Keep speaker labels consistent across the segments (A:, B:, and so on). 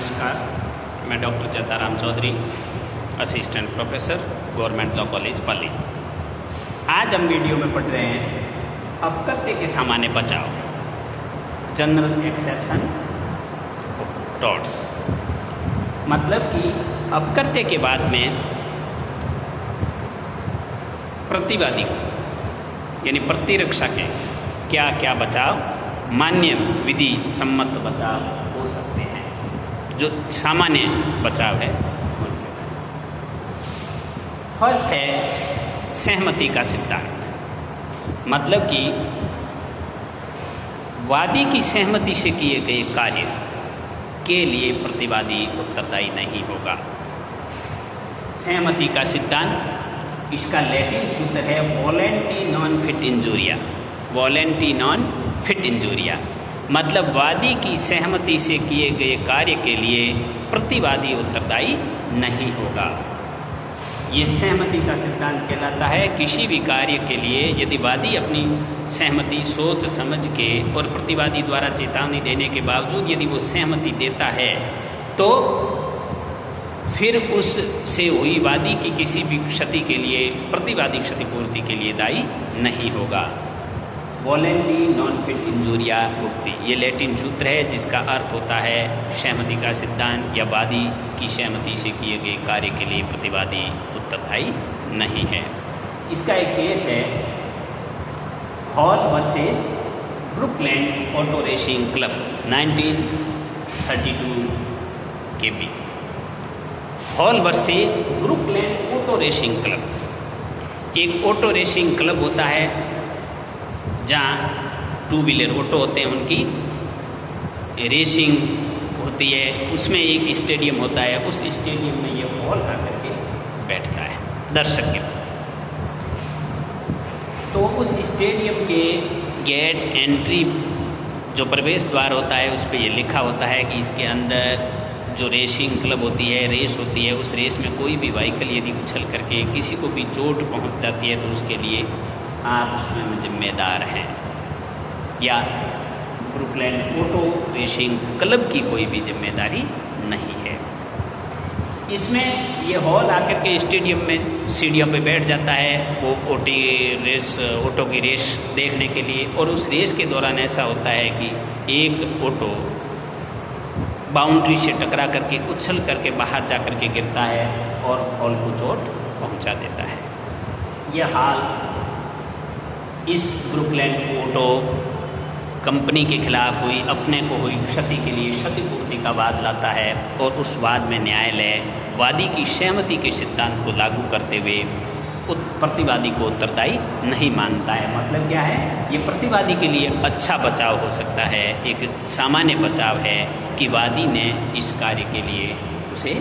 A: नमस्कार, मैं doctor Jataram Chaudhary, assistant professor, government law college Pali. आज हम वीडियो में पढ़ रहे हैं अपकृत्य के सामान्य बचाव, जनरल एक्सेप्शन ऑफ टॉर्ट्स। मतलब कि अपकृत्य के बाद में प्रतिवादी को यानी प्रतिरक्षा के क्या क्या बचाव, मान्य विधि सम्मत बचाव हो सकते हैं, जो सामान्य बचाव है। फर्स्ट है सहमति का सिद्धांत। मतलब कि वादी की सहमति से किए गए कार्य के लिए प्रतिवादी उत्तरदायी नहीं होगा। सहमति का सिद्धांत, इसका लैटिन सूत्र है वॉलेंटी नॉन फिट इंजूरिया। वॉलेंटी नॉन फिट इंजूरिया मतलब वादी की सहमति से किए गए कार्य के लिए प्रतिवादी उत्तरदायी नहीं होगा। ये सहमति का सिद्धांत कहलाता है किसी भी कार्य के लिए यदि वादी अपनी सहमति सोच समझ के और प्रतिवादी द्वारा चेतावनी देने के बावजूद यदि वो सहमति देता है तो फिर उससे हुई वादी की किसी भी क्षति के लिए प्रतिवादी क्षतिपूर्ति के लिए दायी नहीं होगा। वॉलेंटी नॉन फिट इंजूरिया उक्ति, ये लैटिन सूत्र है जिसका अर्थ होता है सहमति का सिद्धांत या वादी की सहमति से किए गए कार्य के लिए प्रतिवादी उत्तरदायी नहीं है। इसका एक केस है Hall versus Brookland auto racing club 1932 के बी। Hall versus Brookland auto racing club एक ऑटो रेसिंग क्लब होता है जहाँ 2 व्हीलर ऑटो होते हैं, उनकी रेसिंग होती है। उसमें एक स्टेडियम होता है, उस स्टेडियम में ये हॉल आकर के बैठता है दर्शक के। तो उस स्टेडियम के गेट एंट्री जो प्रवेश द्वार होता है उस पर ये लिखा होता है कि इसके अंदर जो रेसिंग क्लब होती है, रेस होती है, उस रेस में कोई भी व्हीकल यदि उछल करके किसी को भी चोट पहुंच जाती है तो उसके लिए आप स्वयं जिम्मेदार हैं, या ब्रुकलैंड ऑटो रेसिंग क्लब की कोई भी जिम्मेदारी नहीं है। इसमें ये हॉल आकर के स्टेडियम में सीढ़ियों पे बैठ जाता है वो ऑटो की रेस देखने के लिए। और उस रेस के दौरान ऐसा होता है कि एक ऑटो बाउंड्री से टकरा करके उछल करके बाहर जा करके गिरता है और हॉल को चोट पहुंचा देता है। यह हाल इस ब्रुकलैंड ऑटो कंपनी के खिलाफ हुई अपने को हुई क्षति के लिए क्षतिपूर्ति का वाद लाता है और उस वाद में न्यायालय वादी की सहमति के सिद्धांत को लागू करते हुए प्रतिवादी को उत्तरदायी नहीं मानता है। मतलब क्या है, ये प्रतिवादी के लिए अच्छा बचाव हो सकता है, एक सामान्य बचाव है कि वादी ने इस कार्य के लिए उसे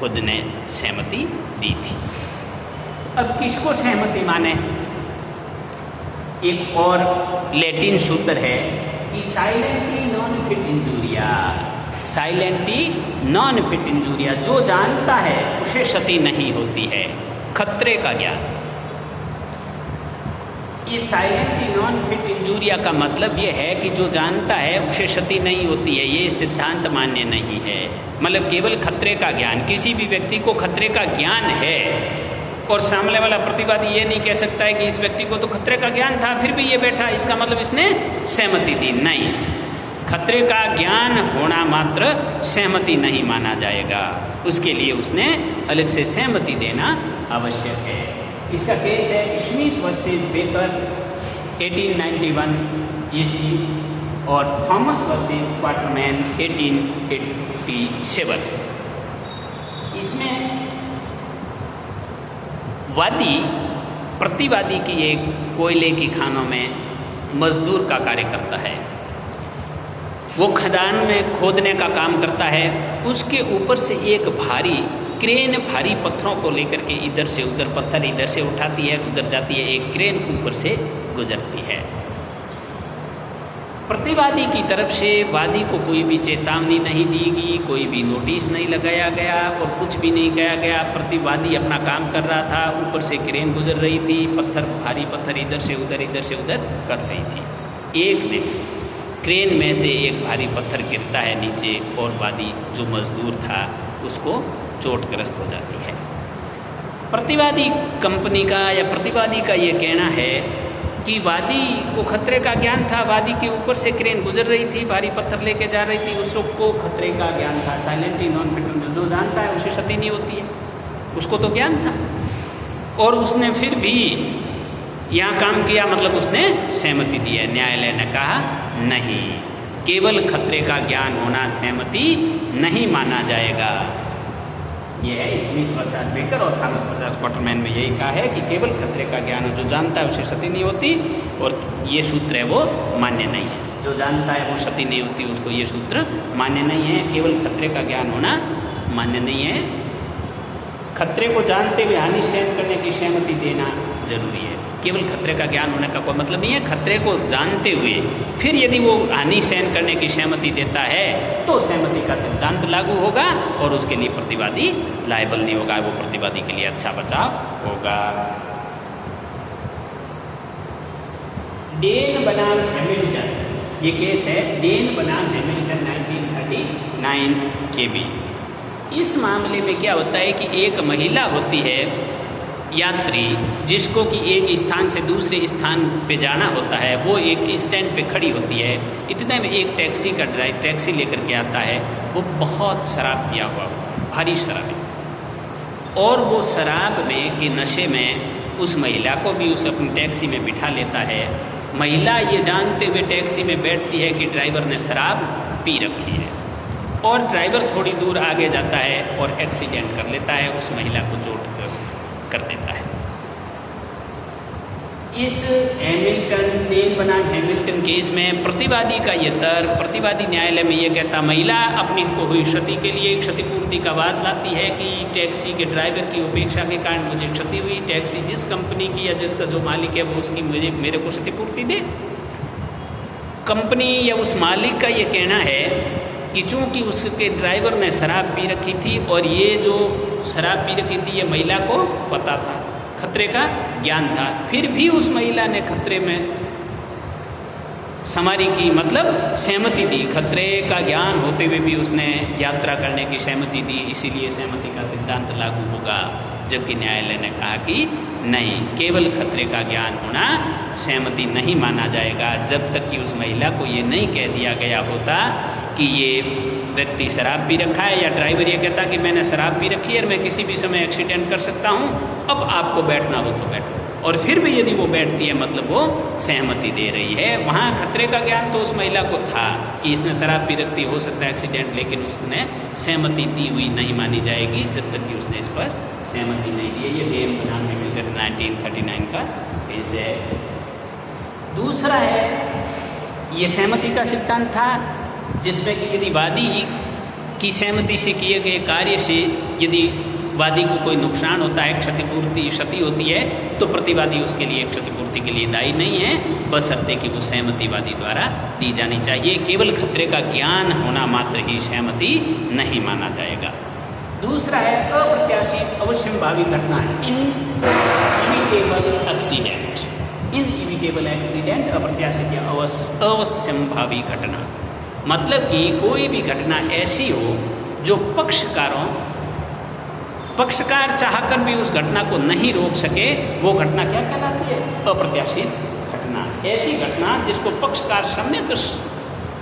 A: खुद ने सहमति दी थी। अब किसको सहमति माने? एक और लैटिन सूत्र है कि साइलेंटी नॉन फिट इंजूरिया। साइलेंटी नॉन फिट इंजूरिया, जो जानता है उसे क्षति नहीं होती है। खतरे का ज्ञान। इस साइलेंटी नॉन फिट इंजूरिया का मतलब ये है कि जो जानता है उसे क्षति नहीं होती है, ये सिद्धांत मान्य नहीं है। मतलब केवल खतरे का ज्ञान, किसी भी व्यक्ति को खतरे का ज्ञान है और सामने वाला प्रतिवादी ये नहीं कह सकता है कि इस व्यक्ति को तो खतरे का ज्ञान था फिर भी ये बैठा, इसका मतलब इसने सहमति दी। नहीं, खतरे का ज्ञान होना मात्र सहमति नहीं माना जाएगा, उसके लिए उसने अलग से सहमति देना आवश्यक है। इसका केस है स्मिथ वर्सेस बेकर 1891 ईसी और थॉमस वर्सेस क्वार्टरमैन 1887। इसमें वादी प्रतिवादी की एक कोयले की खानों में मजदूर का कार्य करता है। वो खदान में खोदने का काम करता है। उसके ऊपर से एक भारी क्रेन भारी पत्थरों को लेकर के इधर से उधर पत्थर इधर से उठाती है, उधर जाती है, एक क्रेन ऊपर से गुजरती है। प्रतिवादी की तरफ से वादी को कोई भी चेतावनी नहीं दी गई, कोई भी नोटिस नहीं लगाया गया और कुछ भी नहीं कहा गया। प्रतिवादी अपना काम कर रहा था, ऊपर से क्रेन गुजर रही थी, भारी पत्थर इधर से उधर कर रही थी। एक दिन क्रेन में से एक भारी पत्थर गिरता है नीचे और वादी जो मजदूर था उसको चोटग्रस्त हो जाती है। प्रतिवादी कंपनी का या प्रतिवादी का ये कहना है कि वादी को खतरे का ज्ञान था, वादी के ऊपर से क्रेन गुजर रही थी, भारी पत्थर लेके जा रही थी, उसको खतरे का ज्ञान था। साइलेंटली नॉन फिट, जो जानता है उसे क्षति नहीं होती है, उसको तो ज्ञान था। और उसने फिर भी यहाँ काम किया, मतलब उसने सहमति दी है। न्यायालय ने कहा नहीं, केवल खतरे का ज्ञान होना सहमति नहीं माना जाएगा। यह है स्मिथ वर्सेस बेकर और थॉमस वर्सेस क्वार्टरमैन में यही कहा है कि केवल खतरे का ज्ञान हो, जो जानता है उसे क्षति नहीं होती, और ये सूत्र है वो मान्य नहीं है। जो जानता है वो क्षति नहीं होती, उसको ये सूत्र मान्य नहीं है। केवल खतरे का ज्ञान होना मान्य नहीं है। खतरे को जानते हुए हानि सहन करने की सहमति देना जरूरी है। केवल खतरे का ज्ञान होने का कोई मतलब नहीं है। खतरे को जानते हुए फिर यदि वो हानि सहन करने की सहमति देता है तो सहमति का सिद्धांत लागू होगा और उसके लिए प्रतिवादी लायबल नहीं होगा, वो प्रतिवादी के लिए अच्छा बचाव होगा। डेन बनाम हैमिल्टन, ये केस है डेन बनाम हैमिल्टन 1939 के भी। इस मामले में क्या होता है कि एक महिला होती है यात्री, जिसको कि एक स्थान से दूसरे स्थान पे जाना होता है। वो एक स्टैंड पे खड़ी होती है, इतने में एक टैक्सी का ड्राइवर टैक्सी लेकर के आता है। वो बहुत शराब पिया हुआ, भारी शराबी, और वो शराब में के नशे में उस महिला को भी उस अपनी टैक्सी में बिठा लेता है। महिला ये जानते हुए टैक्सी में बैठती है कि ड्राइवर ने शराब पी रखी है, और ड्राइवर थोड़ी दूर आगे जाता है और एक्सीडेंट कर लेता है, उस महिला को चोटग्रस्त कर देता है। इस हैमिल्टन डेन बनाम हैमिल्टन केस में प्रतिवादी का ये तर्क, प्रतिवादी न्यायालय में ये कहता, महिला अपनी को हुई क्षति के लिए क्षतिपूर्ति का वाद लाती है कि टैक्सी के ड्राइवर की उपेक्षा के कारण मुझे क्षति हुई, टैक्सी जिस कंपनी की या जिसका जो मालिक है वो उसकी मेरे को क्षतिपूर्ति दे। कंपनी या उस मालिक का ये कहना है कि चूँकि उसके ड्राइवर ने शराब पी रखी थी और ये जो शराब पी रखी थी ये महिला को पता था, खतरे का ज्ञान था, फिर भी उस महिला ने खतरे में समारी की, मतलब सहमति दी। खतरे का ज्ञान होते हुए भी उसने यात्रा करने की सहमति दी, इसीलिए सहमति का सिद्धांत लागू होगा। जबकि न्यायालय ने कहा कि नहीं, केवल खतरे का ज्ञान होना सहमति नहीं माना जाएगा, जब तक कि उस महिला को ये नहीं कह दिया गया होता कि ये व्यक्ति शराब पी रखा है, या ड्राइवर ये कहता कि मैंने शराब पी रखी है और मैं किसी भी समय एक्सीडेंट कर सकता हूँ, अब आपको बैठना हो तो बैठो। और फिर भी यदि वो बैठती है, मतलब वो सहमति दे रही है। वहाँ खतरे का ज्ञान तो उस महिला को था कि इसने शराब पी रखी, हो सकता है एक्सीडेंट, लेकिन उसने सहमति दी हुई नहीं मानी जाएगी जब तक कि उसने इस पर सहमति नहीं दी है। ये डेन बनाम हैमिल्टन 1939 का केस है। दूसरा है ये सहमति का सिद्धांत था, जिसमें कि यदि वादी की सहमति से किए गए कार्य से यदि वादी को कोई नुकसान होता है, क्षति होती है, तो प्रतिवादी उसके लिए क्षतिपूर्ति के लिए दायी नहीं है, बशर्ते कि वो सहमति वादी द्वारा दी जानी चाहिए। केवल खतरे का ज्ञान होना मात्र ही सहमति नहीं माना जाएगा। दूसरा है अप्रत्याशित अवश्यंभावी घटना, इनइविटेबल एक्सीडेंट। इनइविटेबल एक्सीडेंट, अप्रत्याशित या अवश्यंभावी घटना, मतलब कि कोई भी घटना ऐसी हो जो पक्षकार चाहकर भी उस घटना को नहीं रोक सके, वो घटना क्या कहलाती है? अप्रत्याशित घटना। ऐसी घटना जिसको पक्षकार सम्यक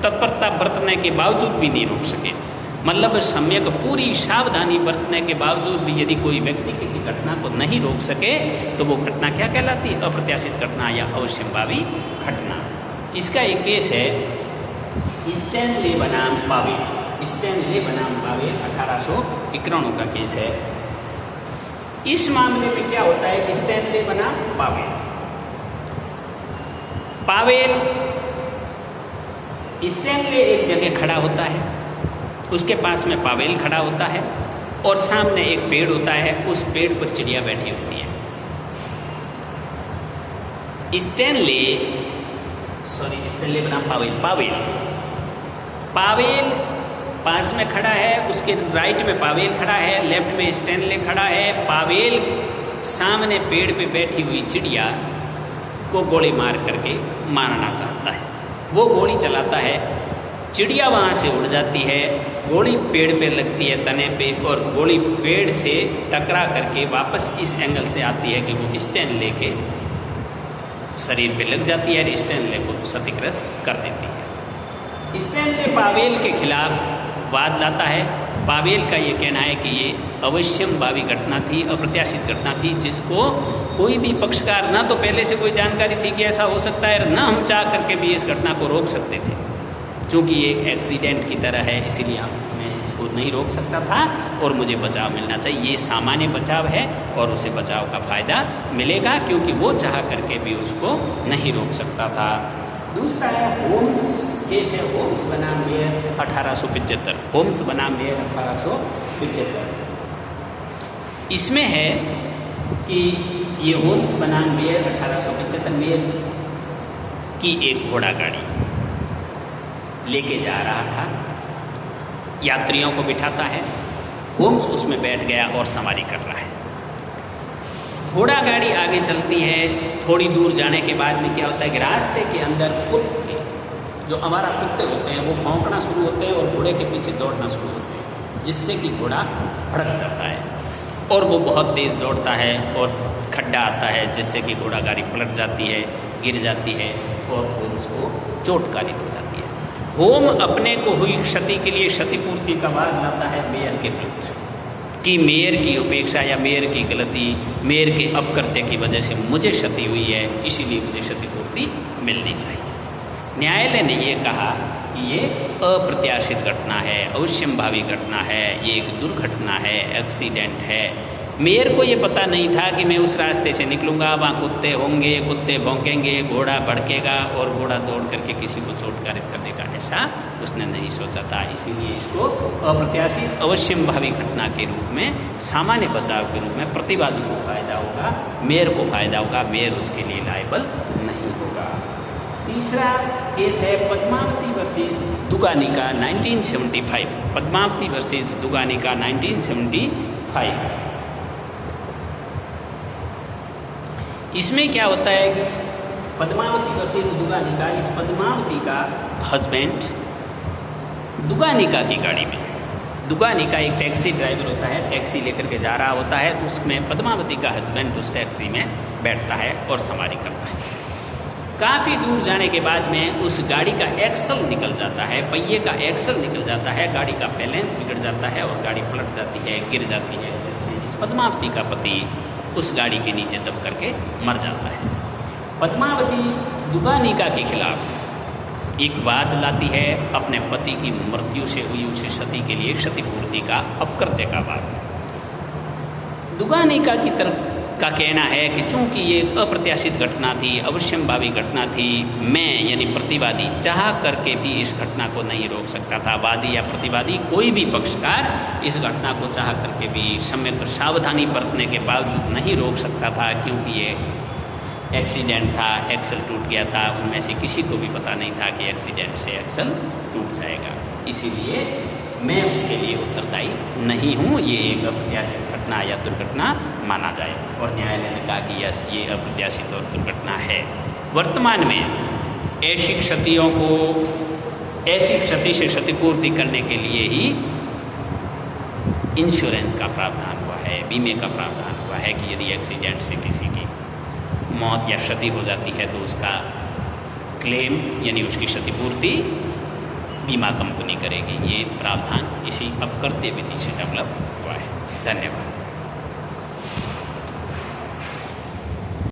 A: तत्परता बरतने के बावजूद भी नहीं रोक सके, मतलब सम्यक पूरी सावधानी बरतने के बावजूद भी यदि कोई व्यक्ति किसी घटना को नहीं रोक सके, तो वो घटना क्या कहलाती है? अप्रत्याशित घटना या अवश्यंभावी घटना। इसका एक केस है स्टैनले बनाम पावेल। स्टैनले बनाम पावेल 1891 का केस है। इस मामले में क्या होता है कि स्टैनले बनाम पावेल, स्टैनले एक जगह खड़ा होता है, उसके पास में पावेल खड़ा होता है, और सामने एक पेड़ होता है, उस पेड़ पर चिड़िया बैठी होती है। स्टैनले बनाम पावेल पास में खड़ा है, उसके राइट में पावेल खड़ा है, लेफ्ट में स्टैनले खड़ा है। पावेल सामने पेड़ पे बैठी हुई चिड़िया को गोली मार करके मारना चाहता है। वो गोली चलाता है, चिड़िया वहाँ से उड़ जाती है, गोली पेड़ पे लगती है तने पे, और गोली पेड़ से टकरा करके वापस इस एंगल से आती है कि वो स्टैनले के शरीर पे लग जाती है और स्टैनले को क्षतिग्रस्त कर देती है। स्टैनले पावेल के खिलाफ वाद लाता है। पावेल का ये कहना है कि ये अवश्यंभावी घटना थी, अप्रत्याशित घटना थी, जिसको कोई भी पक्षकार ना तो पहले से कोई जानकारी थी कि ऐसा हो सकता है, और न हम चाह करके भी इस घटना को रोक सकते थे। चूँकि ये एक्सीडेंट की तरह है, इसीलिए मैं इसको नहीं रोक सकता था और मुझे बचाव मिलना चाहिए। ये सामान्य बचाव है और उसे बचाव का फ़ायदा मिलेगा, क्योंकि वो चाह करके भी उसको नहीं रोक सकता था। दूसरा है होम्स केस है, होम्स बनाम मेयर 1875। होम्स बनाम मेयर 1875। इसमें है कि ये होम्स बनाम मेयर 1875 मेयर की एक घोड़ा गाड़ी लेके जा रहा था, यात्रियों को बिठाता है, होम्स उसमें बैठ गया और सवारी कर रहा है। घोड़ा गाड़ी आगे चलती है, थोड़ी दूर जाने के बाद में क्या होता है कि रास्ते के अंदर कुत्ते, जो हमारा कुत्ते होते हैं, वो भौंकना शुरू होते हैं और घोड़े के पीछे दौड़ना शुरू होते हैं, जिससे कि घोड़ा भड़क जाता है और वो बहुत तेज़ दौड़ता है और खड्डा आता है, जिससे कि घोड़ा गाड़ी पलट जाती है, गिर जाती है और होम्स को चोटकारित हो जाती है। होम अपने को हुई क्षति के लिए क्षतिपूर्ति का वाद लाता है मेयर के विरुद्ध कि मेयर की उपेक्षा या मेयर की गलती, मेयर के अपकृत्य की वजह से मुझे क्षति हुई है, इसीलिए मुझे क्षतिपूर्ति मिलनी चाहिए। न्यायालय ने ये कहा कि ये अप्रत्याशित घटना है, अवश्यंभावी घटना है, ये एक दुर्घटना है, एक्सीडेंट है। मेयर को ये पता नहीं था कि मैं उस रास्ते से निकलूँगा, वहाँ कुत्ते होंगे, कुत्ते भौंकेंगे, घोड़ा भड़केगा और घोड़ा दौड़ करके किसी को चोटकारित कर देगा, ऐसा उसने नहीं सोचा था। इसीलिए इसको अप्रत्याशित अवश्यंभावी घटना के रूप में, सामान्य बचाव के रूप में प्रतिवादी को फायदा होगा, मेयर को फायदा होगा, मेयर उसके लिए लायबल नहीं होगा। तीसरा केस है पद्मावती वर्सेस दुगानिका 1975। पद्मावती वर्सेस दुगानिका 1975। इसमें क्या होता है कि पद्मावती वर्सेस दुगानिका, इस पद्मावती का हस्बैंड दुगानिका की गाड़ी में, दुगानिका एक टैक्सी ड्राइवर होता है, टैक्सी लेकर के जा रहा होता है, उसमें पद्मावती का हस्बैंड उस टैक्सी में बैठता है और सवारी करता है। काफ़ी दूर जाने के बाद में उस गाड़ी का एक्सल निकल जाता है, पहिए का एक्सल निकल जाता है, गाड़ी का बैलेंस बिगड़ जाता है और गाड़ी पलट जाती है, गिर जाती है, जिससे इस पद्मावती का पति उस गाड़ी के नीचे दब करके मर जाता है। पद्मावती दुगानिका के खिलाफ एक वाद लाती है अपने पति की मृत्यु से हुई उस क्षति के लिए क्षतिपूर्ति का, अपकृत्य का वाद। दुगानिका की तरफ का कहना है कि चूंकि ये अप्रत्याशित घटना थी, अवश्यंभावी घटना थी, मैं यानी प्रतिवादी चाह करके भी इस घटना को नहीं रोक सकता था। वादी या प्रतिवादी कोई भी पक्षकार इस घटना को चाह करके भी सम्यक सावधानी बरतने के बावजूद नहीं रोक सकता था, क्योंकि ये एक्सीडेंट था, एक्सल टूट गया था, उनमें से किसी को भी पता नहीं था कि एक्सीडेंट से एक्सल टूट जाएगा, इसीलिए मैं उसके लिए उत्तरदायी नहीं हूँ, ये एक अप्रत्याशित घटना या दुर्घटना माना जाए। और न्यायालय ने कहा कि यस, ये अप्रत्याशित और दुर्घटना है। वर्तमान में ऐसी क्षतियों को, ऐसी क्षति से क्षतिपूर्ति करने के लिए ही इंश्योरेंस का प्रावधान हुआ है, बीमे का प्रावधान हुआ है कि यदि एक्सीडेंट से किसी की मौत या क्षति हो जाती है तो उसका क्लेम यानी उसकी क्षतिपूर्ति बीमा कंपनी करेगी। ये प्रावधान इसी अपकृत्य विधि से डेवलप हुआ है। धन्यवाद।